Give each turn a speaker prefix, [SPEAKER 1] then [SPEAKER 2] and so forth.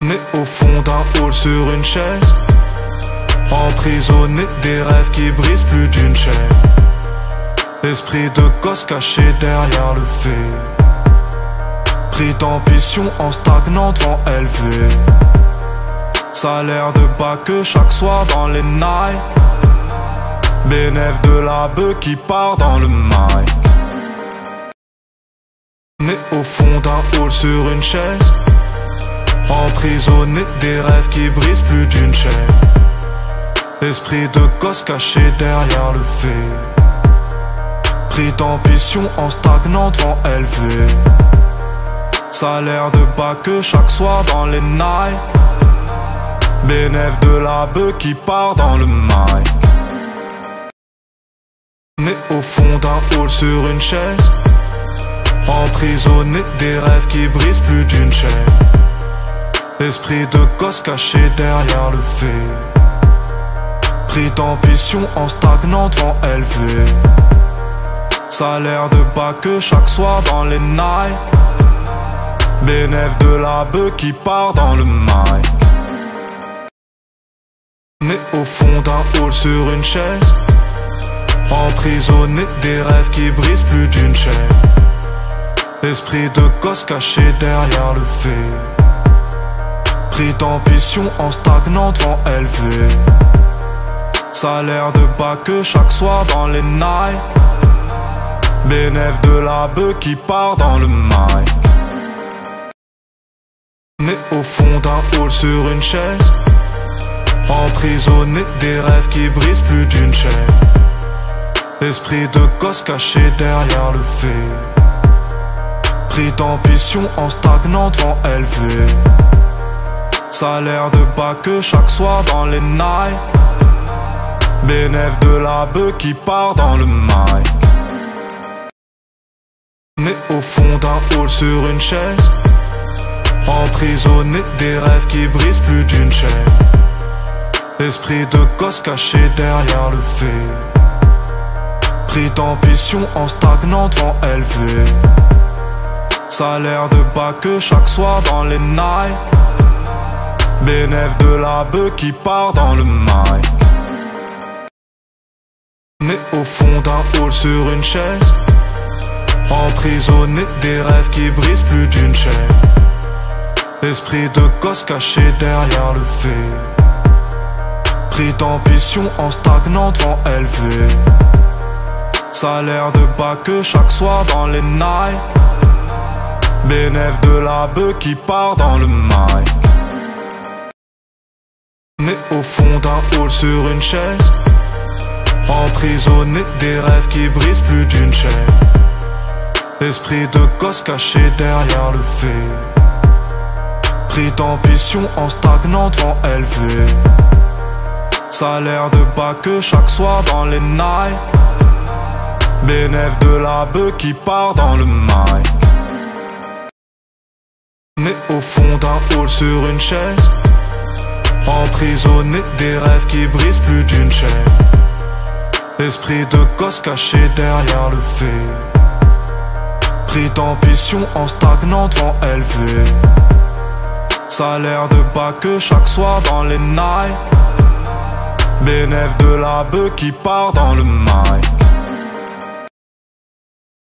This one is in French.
[SPEAKER 1] Né au fond d'un hall sur une chaise, emprisonné des rêves qui brisent plus d'une chaîne. Esprit de gosse caché derrière le fait, pris d'ambition en stagnant devant élevé. Salaire de bas que chaque soir dans les nights, bénéf de la bœuf qui part dans le mic. Né au fond d'un hall sur une chaise, emprisonné des rêves qui brisent plus d'une chaîne. Esprit de gosse caché derrière le fait, pris d'ambition en stagnant devant élevé. Salaire de bas que chaque soir dans les nights, bénéf de la bœuf qui part dans le mic. Né au fond d'un hall sur une chaise, emprisonné des rêves qui brisent plus d'une chaîne. Esprit de gosse caché derrière le fait, pris d'ambition en stagnant devant élevé. Salaire de bas que chaque soir dans les nights, bénéf de la bœuf qui part dans le mic. Né au fond d'un hall sur une chaise, emprisonné des rêves qui brisent plus d'une chaîne. Esprit de gosse caché derrière le fait, pris d'ambition en stagnant devant élevé. Salaire de bas que chaque soir dans les nights, bénéf de la bœuf qui part dans le mic. Né au fond d'un hall sur une chaise, emprisonné des rêves qui brisent plus d'une chaîne. Esprit de gosse caché derrière le fait, pris d'ambition en stagnant devant élevé. Salaire de bas que chaque soir dans les nights, bénéf de la bœuf qui part dans le mic. Né au fond d'un hall sur une chaise, emprisonné des rêves qui brisent plus d'une chaîne. Esprit de gosse caché derrière le fait, pris d'ambition en stagnant devant élevé. Salaire de bas que chaque soir dans les nights, bénéf de la bœuf qui part dans le mic. Né au fond d'un hall sur une chaise, emprisonné des rêves qui brisent plus d'une chaîne. Esprit de gosse caché derrière le fait, pris d'ambition en stagnant devant élevé. Salaire de bas que chaque soir dans les nights, bénéf de la bœuf qui part dans le mic. Né au fond d'un hall sur une chaise, emprisonné des rêves qui brisent plus d'une chaîne. Esprit de gosse caché derrière le fait, pris d'ambition en stagnant devant élevé. Salaire de bas que chaque soir dans les nights, bénéf de la bœuf qui part dans le mic. Né au fond d'un hall sur une chaise, emprisonné des rêves qui brisent plus d'une chaîne. Esprit de gosse caché derrière le fait, pris d'ambition en stagnant devant élevé. Salaire de bas que chaque soir dans les nights, bénéf de la bœuf qui part dans le mic.